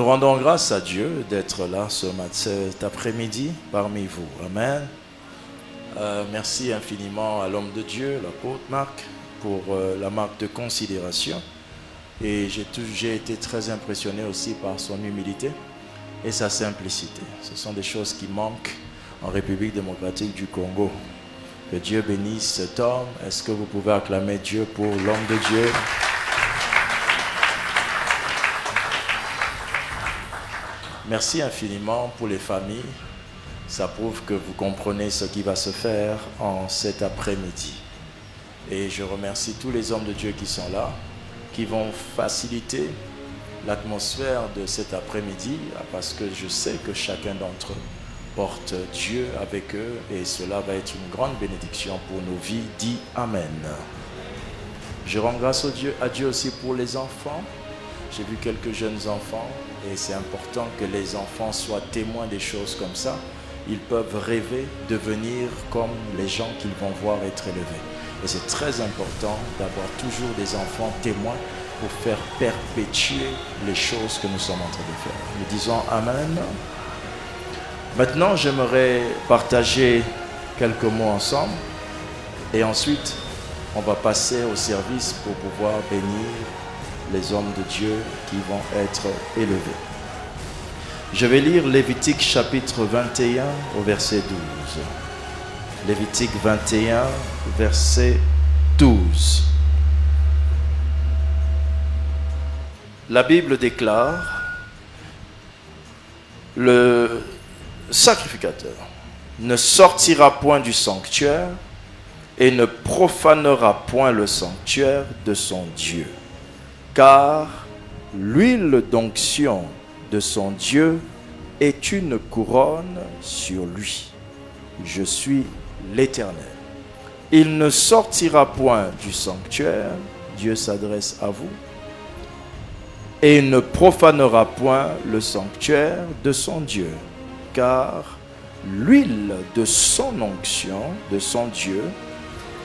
rendons grâce à Dieu d'être là cet après-midi parmi vous. Amen. Merci infiniment à l'homme de Dieu, l'apôtre Marc, pour la marque de considération. Et j'ai été très impressionné aussi par son humilité et sa simplicité. Ce sont des choses qui manquent en République démocratique du Congo. Que Dieu bénisse cet homme. Est-ce que vous pouvez acclamer Dieu pour l'homme de Dieu? Merci infiniment pour les familles. Ça prouve que vous comprenez ce qui va se faire en cet après-midi. Et je remercie tous les hommes de Dieu qui sont là, qui vont faciliter l'atmosphère de cet après-midi, parce que je sais que chacun d'entre eux porte Dieu avec eux et cela va être une grande bénédiction pour nos vies. Dis Amen. Je rends grâce à Dieu aussi pour les enfants. J'ai vu quelques jeunes enfants et c'est important que les enfants soient témoins des choses comme ça. Ils peuvent rêver de devenir comme les gens qu'ils vont voir être élevés. Et c'est très important d'avoir toujours des enfants témoins pour faire perpétuer les choses que nous sommes en train de faire. Nous disons Amen. Maintenant, j'aimerais partager quelques mots ensemble et ensuite, on va passer au service pour pouvoir bénir les hommes de Dieu qui vont être élevés. Je vais lire Lévitique chapitre 21 au verset 12. Lévitique 21, verset 12. La Bible déclare: le sacrificateur ne sortira point du sanctuaire et ne profanera point le sanctuaire de son Dieu, car l'huile d'onction de son Dieu est une couronne sur lui. Je suis l'Éternel. Il ne sortira point du sanctuaire, Dieu s'adresse à vous, et ne profanera point le sanctuaire de son Dieu, car l'huile de son onction, de son Dieu,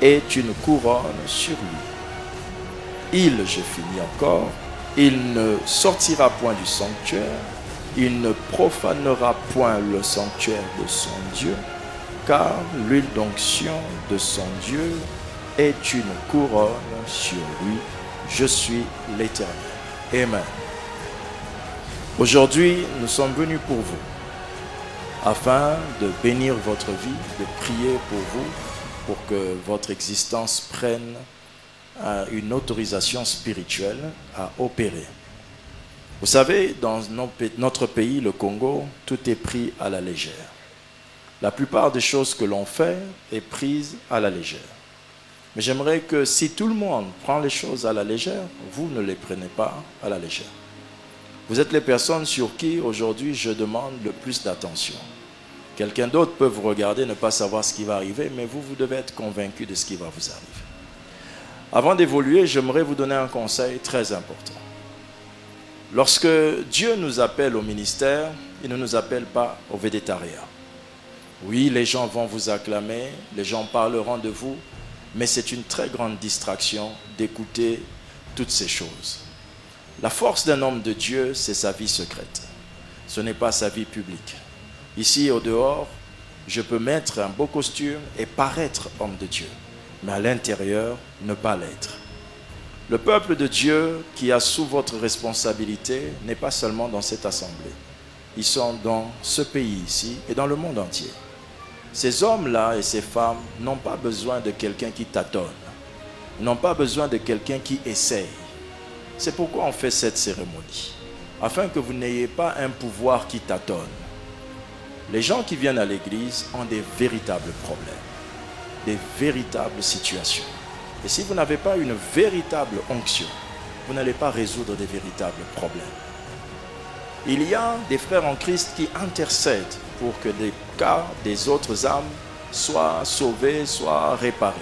est une couronne sur lui. Je finis encore, il ne sortira point du sanctuaire, il ne profanera point le sanctuaire de son Dieu, car l'huile d'onction de son Dieu est une couronne sur lui. Je suis l'Éternel. Amen. Aujourd'hui, nous sommes venus pour vous, afin de bénir votre vie, de prier pour vous, pour que votre existence prenne une autorisation spirituelle à opérer. Vous savez, dans notre pays, le Congo, tout est pris à la légère. La plupart des choses que l'on fait est prise à la légère. Mais j'aimerais que si tout le monde prend les choses à la légère, vous ne les prenez pas à la légère. Vous êtes les personnes sur qui aujourd'hui je demande le plus d'attention. Quelqu'un d'autre peut vous regarder, ne pas savoir ce qui va arriver, mais vous devez être convaincu de ce qui va vous arriver. Avant d'évoluer, j'aimerais vous donner un conseil très important. Lorsque Dieu nous appelle au ministère, il ne nous appelle pas au végétariat. Oui, les gens vont vous acclamer, les gens parleront de vous, mais c'est une très grande distraction d'écouter toutes ces choses. La force d'un homme de Dieu, c'est sa vie secrète. Ce n'est pas sa vie publique. Ici, au dehors, je peux mettre un beau costume et paraître homme de Dieu, mais à l'intérieur, ne pas l'être. Le peuple de Dieu qui a sous votre responsabilité n'est pas seulement dans cette assemblée. Ils sont dans ce pays ici et dans le monde entier. Ces hommes-là et ces femmes n'ont pas besoin de quelqu'un qui tâtonne, n'ont pas besoin de quelqu'un qui essaye. C'est pourquoi on fait cette cérémonie, afin que vous n'ayez pas un pouvoir qui tâtonne. Les gens qui viennent à l'église ont des véritables problèmes, des véritables situations. Et si vous n'avez pas une véritable onction, vous n'allez pas résoudre des véritables problèmes. Il y a des frères en Christ qui intercèdent pour que les cas des autres âmes soient sauvés, soient réparés.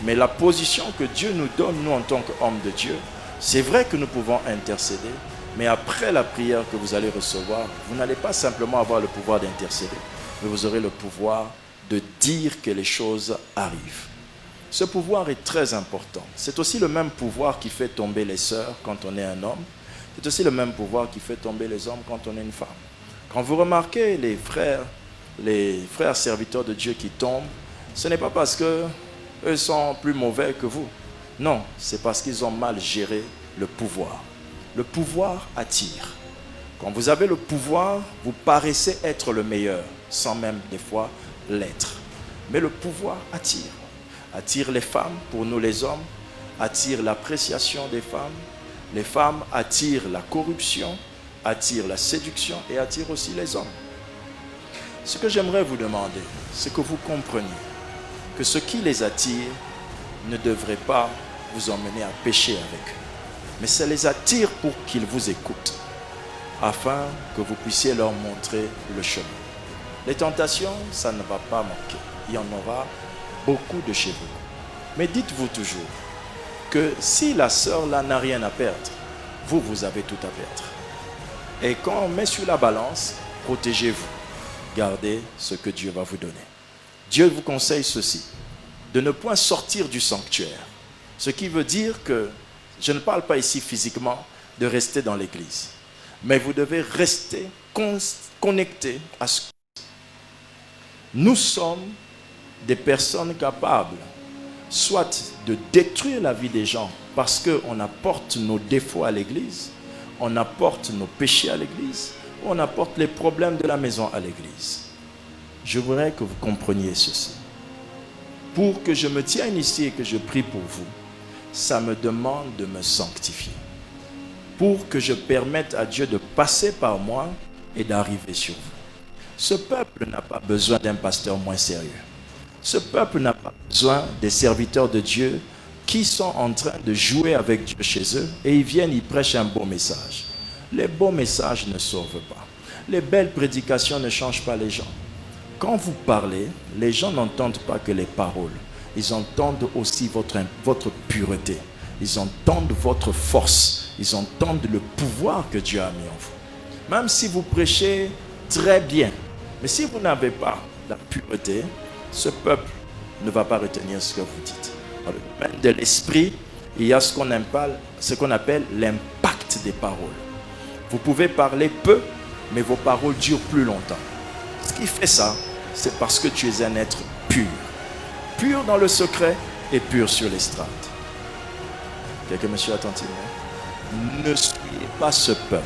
Mais la position que Dieu nous donne, nous en tant qu'hommes de Dieu, c'est vrai que nous pouvons intercéder, mais après la prière que vous allez recevoir, vous n'allez pas simplement avoir le pouvoir d'intercéder, mais vous aurez le pouvoir de dire que les choses arrivent. Ce pouvoir est très important. C'est aussi le même pouvoir qui fait tomber les sœurs quand on est un homme. C'est aussi le même pouvoir qui fait tomber les hommes quand on est une femme. Quand vous remarquez les frères serviteurs de Dieu qui tombent, ce n'est pas parce qu'eux sont plus mauvais que vous. Non, c'est parce qu'ils ont mal géré le pouvoir. Le pouvoir attire. Quand vous avez le pouvoir, vous paraissez être le meilleur, sans même des fois l'être. Mais le pouvoir attire. Attire les femmes, pour nous les hommes, attire l'appréciation des femmes. Les femmes attirent la corruption, attirent la séduction et attirent aussi les hommes. Ce que j'aimerais vous demander, c'est que vous compreniez que ce qui les attire ne devrait pas vous emmener à pécher avec eux. Mais ça les attire pour qu'ils vous écoutent, afin que vous puissiez leur montrer le chemin. Les tentations, ça ne va pas manquer. Il y en aura beaucoup de chez vous. Mais dites-vous toujours que si la sœur là n'a rien à perdre, vous, vous avez tout à perdre. Et quand on met sur la balance, protégez-vous. Gardez ce que Dieu va vous donner. Dieu vous conseille ceci, de ne point sortir du sanctuaire. Ce qui veut dire que, je ne parle pas ici physiquement de rester dans l'église, mais vous devez rester connecté à ce que nous sommes des personnes capables, soit de détruire la vie des gens parce qu'on apporte nos défauts à l'église, on apporte nos péchés à l'église, on apporte les problèmes de la maison à l'église. Je voudrais que vous compreniez ceci. Pour que je me tienne ici et que je prie pour vous, ça me demande de me sanctifier. Pour que je permette à Dieu de passer par moi et d'arriver sur vous. Ce peuple n'a pas besoin d'un pasteur moins sérieux. Ce peuple n'a pas besoin des serviteurs de Dieu qui sont en train de jouer avec Dieu chez eux et ils viennent, ils prêchent un beau message. Les beaux messages ne sauvent pas. Les belles prédications ne changent pas les gens. Quand vous parlez, les gens n'entendent pas que les paroles. Ils entendent aussi votre pureté. Ils entendent votre force. Ils entendent le pouvoir que Dieu a mis en vous. Même si vous prêchez très bien, mais si vous n'avez pas la pureté, ce peuple ne va pas retenir ce que vous dites. Dans le domaine de l'esprit, il y a ce qu'on appelle l'impact des paroles. Vous pouvez parler peu, mais vos paroles durent plus longtemps. Ce qui fait ça, c'est parce que tu es un être pur. Pur dans le secret et pur sur l'estrade. Quelqu'un me suit attentivement. Ne suivez pas ce peuple.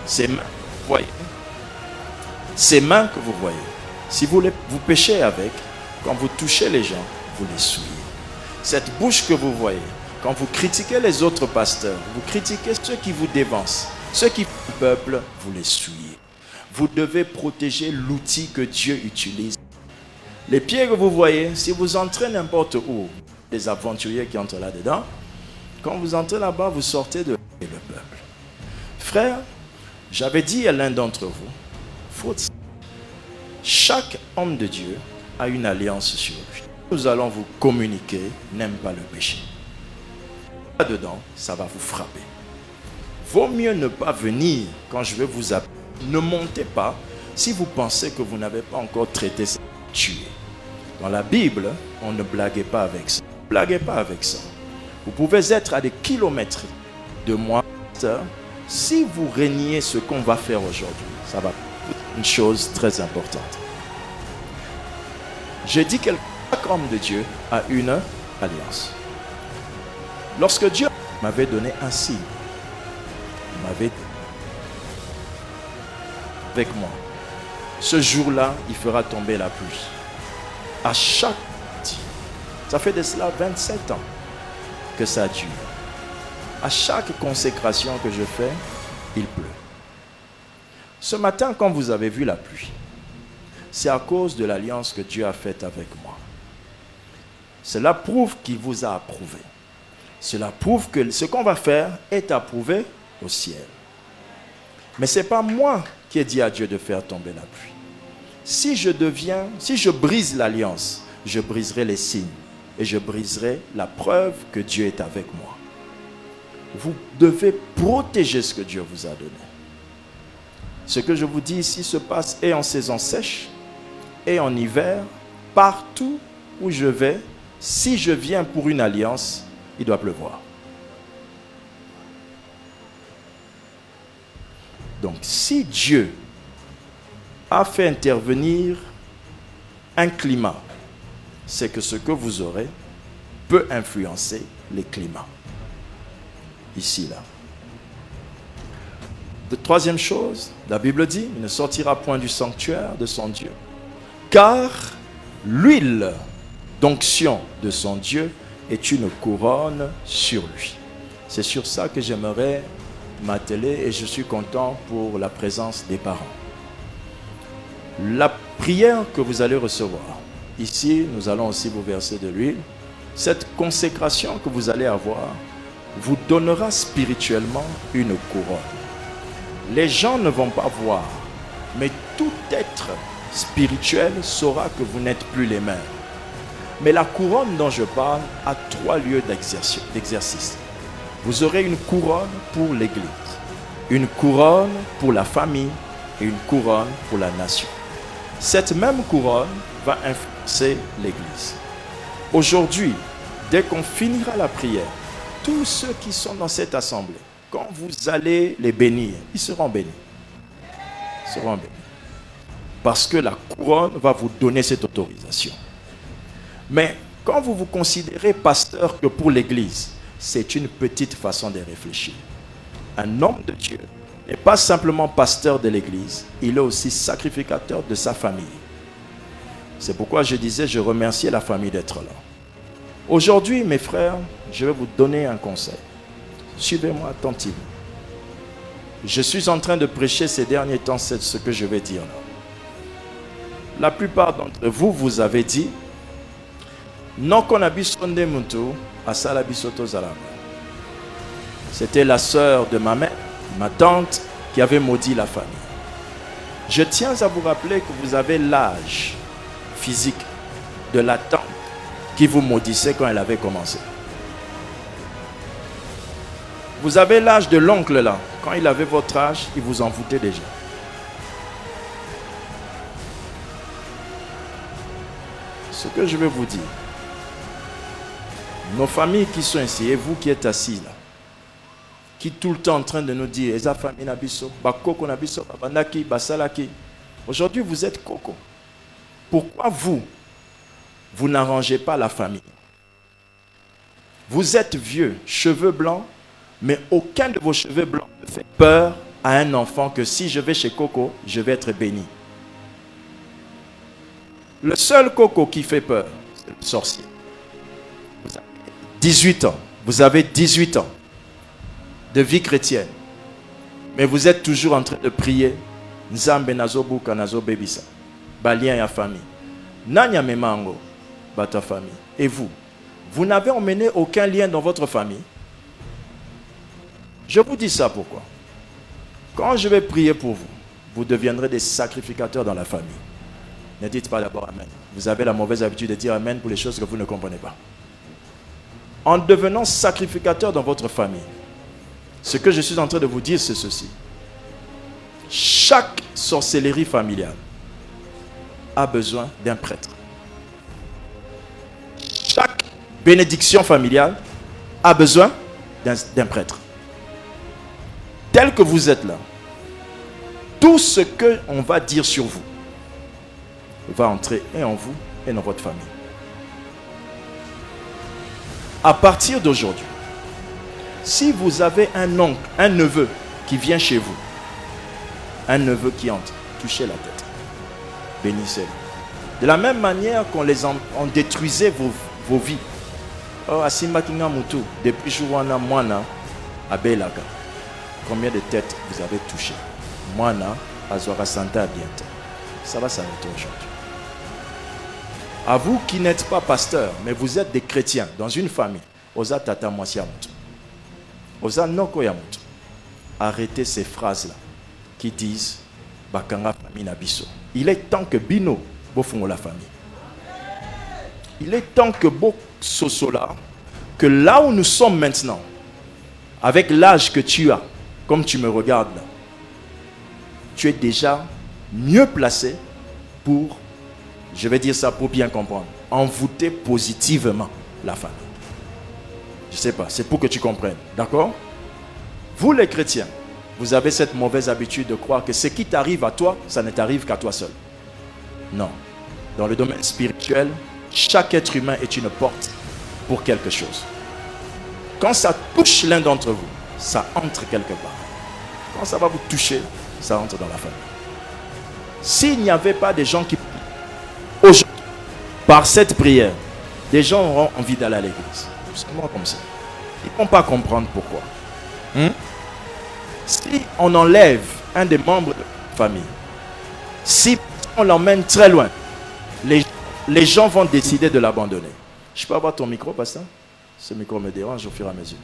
Ces mains que vous voyez. Ces mains que vous voyez. Si vous péchez avec, quand vous touchez les gens, vous les souillez. Cette bouche que vous voyez, quand vous critiquez les autres pasteurs, vous critiquez ceux qui vous dévancent, ceux qui font le peuple, vous les souillez. Vous devez protéger l'outil que Dieu utilise. Les pieds que vous voyez, si vous entrez n'importe où, des aventuriers qui entrent là-dedans, quand vous entrez là-bas, vous sortez de le peuple. Frère, j'avais dit à l'un d'entre vous, chaque homme de Dieu a une alliance sur lui. Nous allons vous communiquer, n'aime pas le péché. Là-dedans, ça va vous frapper. Vaut mieux ne pas venir quand je vais vous appeler. Ne montez pas si vous pensez que vous n'avez pas encore traité ça. Tuer. Dans la Bible, on ne blaguait pas avec ça. Ne blaguez pas avec ça. Vous pouvez être à des kilomètres de moi. Si vous reniez ce qu'on va faire aujourd'hui, ça va être une chose très importante. Je dis que chaque homme de Dieu a une alliance. Lorsque Dieu m'avait donné un signe, il m'avait dit avec moi, ce jour-là, il fera tomber la pluie. À chaque midi. Ça fait de cela 27 ans que ça dure. À chaque consécration que je fais, il pleut. Ce matin, quand vous avez vu la pluie, c'est à cause de l'alliance que Dieu a faite avec moi. Cela prouve qu'il vous a approuvé. Cela prouve que ce qu'on va faire est approuvé au ciel. Mais ce n'est pas moi qui ai dit à Dieu de faire tomber la pluie. Si je brise l'alliance, je briserai les signes et je briserai la preuve que Dieu est avec moi. Vous devez protéger ce que Dieu vous a donné. Ce que je vous dis ici se passe et en saison sèche et en hiver, partout où je vais. Si je viens pour une alliance, il doit pleuvoir. Donc, si Dieu a fait intervenir un climat, c'est que ce que vous aurez peut influencer les climats. Ici, là. Troisième chose, la Bible dit, il ne sortira point du sanctuaire de son Dieu, car l'huile d'onction de son Dieu est une couronne sur lui. C'est sur ça que j'aimerais m'atteler et je suis content pour la présence des parents. La prière que vous allez recevoir, ici, nous allons aussi vous verser de l'huile. Cette consécration que vous allez avoir vous donnera spirituellement une couronne. Les gens ne vont pas voir, mais tout être spirituel saura que vous n'êtes plus les mêmes. Mais la couronne dont je parle a 3 lieux d'exercice. Vous aurez une couronne pour l'Église, une couronne pour la famille et une couronne pour la nation. Cette même couronne va influencer l'Église. Aujourd'hui, dès qu'on finira la prière, tous ceux qui sont dans cette assemblée, quand vous allez les bénir, ils seront bénis. Ils seront bénis. Parce que la couronne va vous donner cette autorisation. Mais quand vous vous considérez pasteur que pour l'Église, c'est une petite façon de réfléchir. Un homme de Dieu n'est pas simplement pasteur de l'Église, il est aussi sacrificateur de sa famille. C'est pourquoi je disais, je remercie la famille d'être là. Aujourd'hui, mes frères, je vais vous donner un conseil. Suivez-moi attentivement. Je suis en train de prêcher ces derniers temps, c'est ce que je vais dire là. La plupart d'entre vous, vous avez dit, non qu'on a bisonde muntu, asala bisoto zalama. C'était la sœur de ma mère, ma tante, qui avait maudit la famille. Je tiens à vous rappeler que vous avez l'âge physique de la tante qui vous maudissait quand elle avait commencé. Vous avez l'âge de l'oncle là. Quand il avait votre âge, il vous en foutait déjà. Ce que je vais vous dire, nos familles qui sont ici et vous qui êtes assis là, qui tout le temps en train de nous dire Eza famille nabiso, bakoko nabiso, babanaki, basalaki. Aujourd'hui vous êtes coco. Pourquoi vous n'arrangez pas la famille? Vous êtes vieux, cheveux blancs, mais aucun de vos cheveux blancs ne fait peur à un enfant que si je vais chez Coco, je vais être béni. Le seul Coco qui fait peur, c'est le sorcier. Vous avez 18 ans. Vous avez 18 ans de vie chrétienne. Mais vous êtes toujours en train de prier. Nzambe nazobu kanazo bebisa. Balien ya famille. Nanya memango. Bata famille. Et vous n'avez emmené aucun lien dans votre famille. Je vous dis ça pourquoi. Quand je vais prier pour vous, vous deviendrez des sacrificateurs dans la famille. Ne dites pas d'abord Amen. Vous avez la mauvaise habitude de dire Amen pour les choses que vous ne comprenez pas. En devenant sacrificateur dans votre famille, ce que je suis en train de vous dire, c'est ceci. Chaque sorcellerie familiale a besoin d'un prêtre. Chaque bénédiction familiale a besoin d'un prêtre. Tel que vous êtes là, tout ce qu'on va dire sur vous va entrer et en vous et dans votre famille. À partir d'aujourd'hui, si vous avez un oncle, un neveu qui vient chez vous, un neveu qui entre, touchez la tête, bénissez-le. De la même manière qu'on on détruisait vos vies. Oh, Asimba Kinga Mutu, depuis Jouana Moana, à Belaka, combien de têtes vous avez touché? Moana, Azwara Santa, bientôt. Ça va s'arrêter aujourd'hui. À vous qui n'êtes pas pasteur, mais vous êtes des chrétiens dans une famille, Oza Tata Mwasiamutu, Oza Noko Yamutu, arrêtez ces phrases-là qui disent Bakanga famille Nabiso. Il est temps que Bino bofongo la famille. Il est temps que Bo Sosola, que là où nous sommes maintenant, avec l'âge que tu as, comme tu me regardes là, tu es déjà mieux placé pour, je vais dire ça pour bien comprendre, envoûter positivement la famille. Je ne sais pas, c'est pour que tu comprennes. D'accord? Vous les chrétiens, Vous avez cette mauvaise habitude de croire que ce qui t'arrive à toi, ça ne t'arrive qu'à toi seul. Non. Dans le domaine spirituel, chaque être humain est une porte pour quelque chose. Quand ça touche l'un d'entre vous, ça entre quelque part. Quand ça va vous toucher, ça entre dans la famille. S'il n'y avait pas des gens qui aujourd'hui, par cette prière, des gens auront envie d'aller à l'église. Seulement comme ça. Ils ne vont pas comprendre pourquoi. Si on enlève un des membres de la famille, si on l'emmène très loin, les gens vont décider de l'abandonner. Je peux avoir ton micro, pasteur? Ce micro me dérange au fur et à mesure.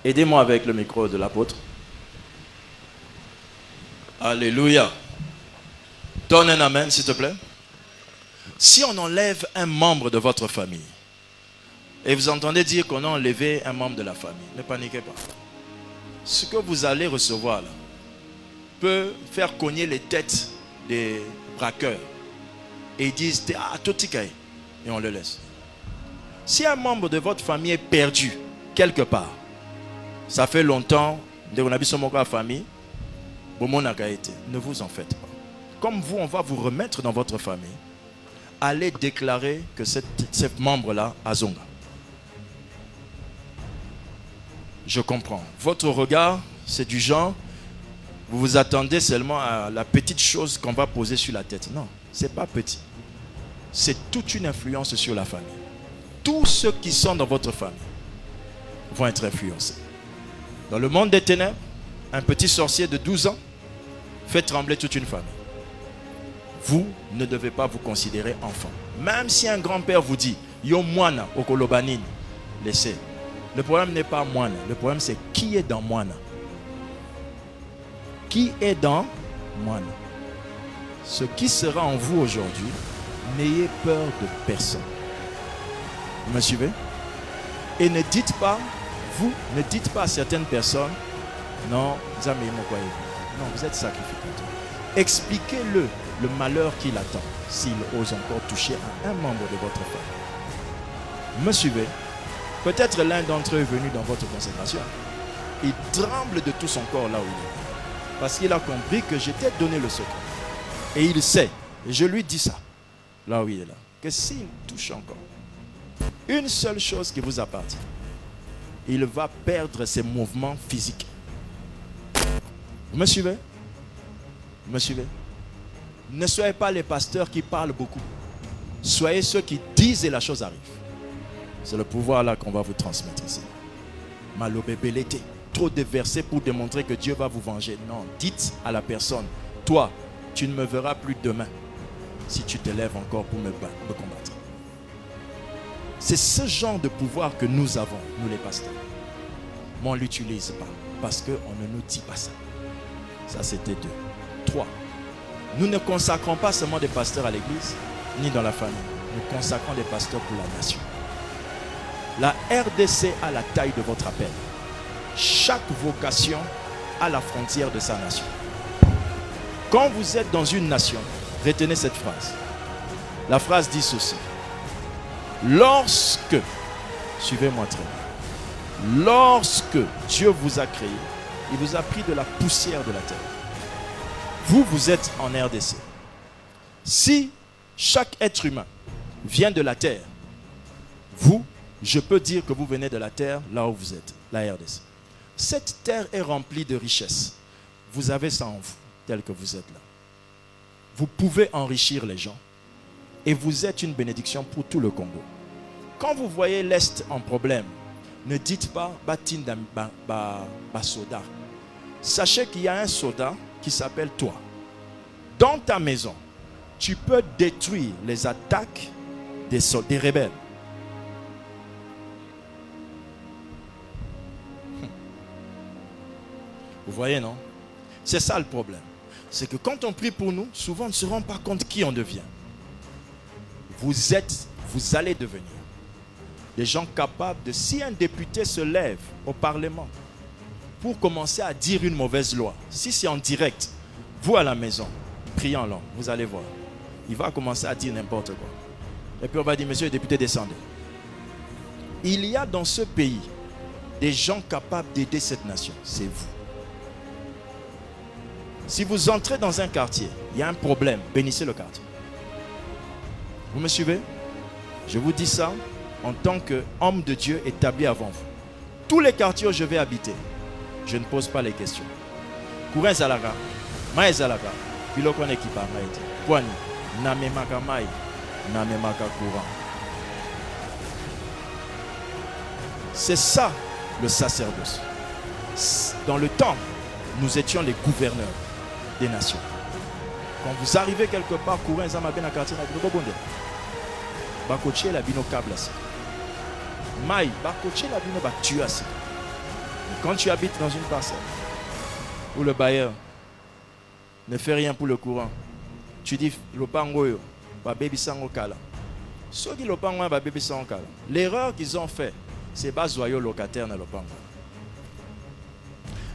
Aidez-moi avec le micro de l'apôtre. Alléluia. Donne un amen, s'il te plaît. Si on enlève un membre de votre famille, et vous entendez dire qu'on a enlevé un membre de la famille, ne paniquez pas. Ce que vous allez recevoir là, peut faire cogner les têtes des braqueurs. Et ils disent, ah, tout ticaï. Et on le laisse. Si un membre de votre famille est perdu quelque part, ça fait longtemps, dès qu'on a vu son famille, ne vous en faites pas. Comme vous, on va vous remettre dans votre famille. Allez déclarer que ce membre-là a Zonga. Je comprends. Votre regard, c'est du genre, vous vous attendez seulement à la petite chose qu'on va poser sur la tête. Non, ce n'est pas petit. C'est toute une influence sur la famille. Tous ceux qui sont dans votre famille vont être influencés. Dans le monde des ténèbres, un petit sorcier de 12 ans fait trembler toute une famille. Vous ne devez pas vous considérer enfant. Même si un grand-père vous dit « Yo moana okolobanine », laissez. Le problème n'est pas moana. Le problème c'est qui est dans moana. Qui est dans moana. Ce qui sera en vous aujourd'hui, n'ayez peur de personne. Vous me suivez? Et ne dites pas, ne dites pas à certaines personnes, non, non, vous êtes sacrifié pour Dieu. Expliquez-le le malheur qui l'attend s'il ose encore toucher à un membre de votre famille. Me suivez? Peut-être l'un d'entre eux est venu dans votre consécration. Il tremble de tout son corps là où il est. Parce qu'il a compris que je t'ai donné le secret. Et il sait, et je lui dis ça, là où il est là, que s'il touche encore une seule chose qui vous appartient, il va perdre ses mouvements physiques. Vous me suivez? Vous me suivez? Ne soyez pas les pasteurs qui parlent beaucoup. Soyez ceux qui disent et la chose arrive. C'est le pouvoir là qu'on va vous transmettre ici. Malobébélété. Trop de versets pour démontrer que Dieu va vous venger. Non, dites à la personne, toi, tu ne me verras plus demain si tu te lèves encore pour me combattre. C'est ce genre de pouvoir que nous avons, nous les pasteurs. Mais on ne l'utilise pas parce qu'on ne nous dit pas ça. Ça, c'était 2. 3. Nous ne consacrons pas seulement des pasteurs à l'église, ni dans la famille. Nous consacrons des pasteurs pour la nation. La RDC a la taille de votre appel. Chaque vocation a la frontière de sa nation. Quand vous êtes dans une nation, retenez cette phrase. La phrase dit ceci. Lorsque, suivez-moi très bien, lorsque Dieu vous a créé, il vous a pris de la poussière de la terre. Vous, vous êtes en RDC. Si chaque être humain vient de la terre, vous, je peux dire que vous venez de la terre là où vous êtes, la RDC. Cette terre est remplie de richesses. Vous avez ça en vous, tel que vous êtes là. Vous pouvez enrichir les gens. Et vous êtes une bénédiction pour tout le Congo. Quand vous voyez l'Est en problème, ne dites pas « Batinda soda ». Sachez qu'il y a un soldat qui s'appelle toi. Dans ta maison, tu peux détruire les attaques des rebelles. Vous voyez, non? C'est ça le problème. C'est que quand on prie pour nous, souvent on ne se rend pas compte qui on devient. Vous allez devenir des gens capables de, si un député se lève au Parlement pour commencer à dire une mauvaise loi, si c'est en direct, vous à la maison, priez en langue, vous allez voir. Il va commencer à dire n'importe quoi. Et puis on va dire, monsieur le député, descendez. Il y a dans ce pays des gens capables d'aider cette nation, c'est vous. Si vous entrez dans un quartier, il y a un problème, bénissez le quartier. Vous me suivez? Je vous dis ça en tant qu'homme de Dieu établi avant vous. Tous les quartiers où je vais habiter, je ne pose pas les questions. Courant Zalaga, Maï Zalaga, Pilokon Ekipa Maïti, Poani, Namemaka Maï, Namemaka Courant. C'est ça le sacerdoce. Dans le temps, nous étions les gouverneurs des nations. Quand vous arrivez quelque part, Courant Zamabe na quartier na Bino Bonde. Bakoche la Bino Kablasi. Maï, Bakoche la Bino Batuasi. Quand tu habites dans une parcelle où le bailleur ne fait rien pour le courant, tu dis Lopangoyo, ba baby sango kala. Ceux qui Lopangoyo, ba baby sango kala. L'erreur qu'ils ont fait, c'est pas joyeux locataire dans Lopangoyo.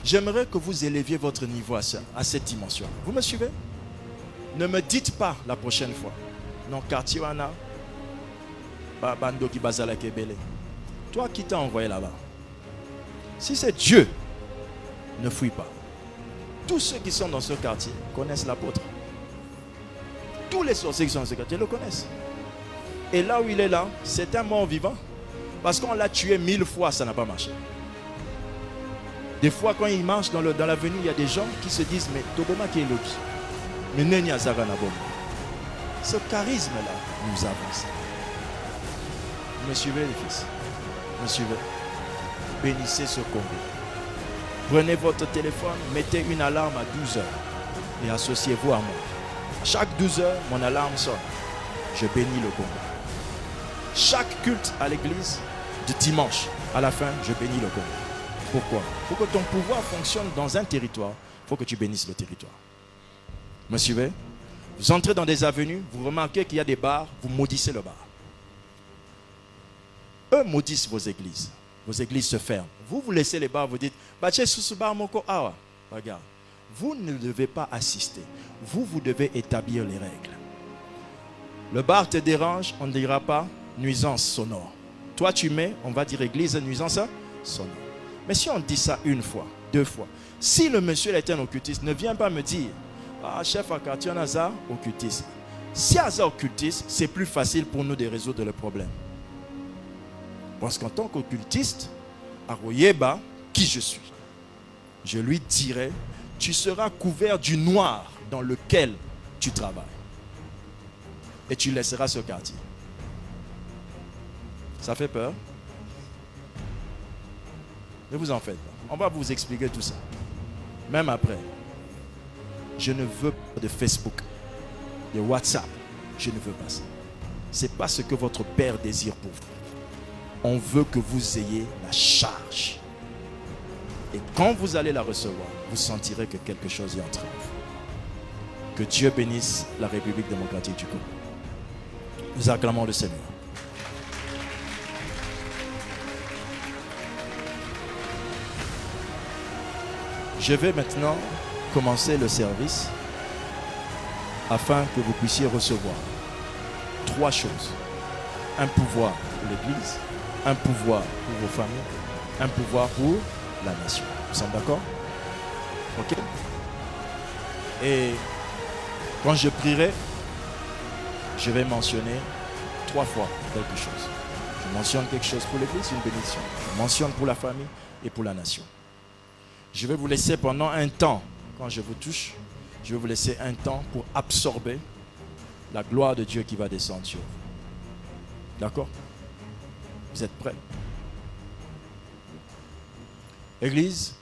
J'aimerais que vous éleviez votre niveau à cette dimension. Vous me suivez? Ne me dites pas la prochaine fois. Non, quartier wana, bando ki bazala kebele. Toi qui t'as envoyé là-bas. Si c'est Dieu, ne fuis pas. Tous ceux qui sont dans ce quartier connaissent l'apôtre. Tous les sorciers qui sont dans ce quartier le connaissent. Et là où il est là, c'est un mort vivant. Parce qu'on l'a tué 1000 fois, ça n'a pas marché. Des fois, quand il marche dans l'avenue, il y a des gens qui se disent, mais Toboma qui est lobby. Mais Neni Azara Nabom. Ce charisme-là nous avance. Me suivez les fils? Me suivez? Bénissez ce Congo. Prenez votre téléphone, mettez une alarme à 12 heures et associez-vous à moi. Chaque 12 heures, mon alarme sonne. Je bénis le Congo. Chaque culte à l'église, de dimanche à la fin, je bénis le Congo. Pourquoi? Pour que ton pouvoir fonctionne dans un territoire, il faut que tu bénisses le territoire. Me suivez? Vous entrez dans des avenues, vous remarquez qu'il y a des bars, vous maudissez le bar. Eux maudissent vos églises. Vos églises se ferment. Vous, vous laissez les bars, vous dites, regarde, vous ne devez pas assister. Vous devez établir les règles. Le bar te dérange, on ne dira pas nuisance sonore. Toi, tu mets, on va dire église, nuisance sonore. Mais si on dit ça une fois, deux fois, si le monsieur est un occultiste, ne vient pas me dire, ah, chef à quartier, on a ça, occultiste. Si on a ça occultiste, c'est plus facile pour nous de résoudre le problème. Parce qu'en tant qu'occultiste, Aroyeba, qui je suis, je lui dirai, tu seras couvert du noir dans lequel tu travailles. Et tu laisseras ce quartier. Ça fait peur? Ne vous en faites pas. On va vous expliquer tout ça. Même après. Je ne veux pas de Facebook, de WhatsApp. Je ne veux pas ça. Ce n'est pas ce que votre Père désire pour vous. On veut que vous ayez la charge. Et quand vous allez la recevoir, vous sentirez que quelque chose est en train de vous. Que Dieu bénisse la République démocratique du Congo. Nous acclamons le Seigneur. Je vais maintenant commencer le service afin que vous puissiez recevoir 3 choses. Un pouvoir pour l'Église, un pouvoir pour vos familles, un pouvoir pour la nation. Nous sommes d'accord? Ok? Et quand je prierai, je vais mentionner 3 fois quelque chose. Je mentionne quelque chose pour l'Église, une bénédiction. Je mentionne pour la famille et pour la nation. Je vais vous laisser pendant un temps, quand je vous touche, je vais vous laisser un temps pour absorber la gloire de Dieu qui va descendre sur vous. D'accord? Vous êtes prêts? Église,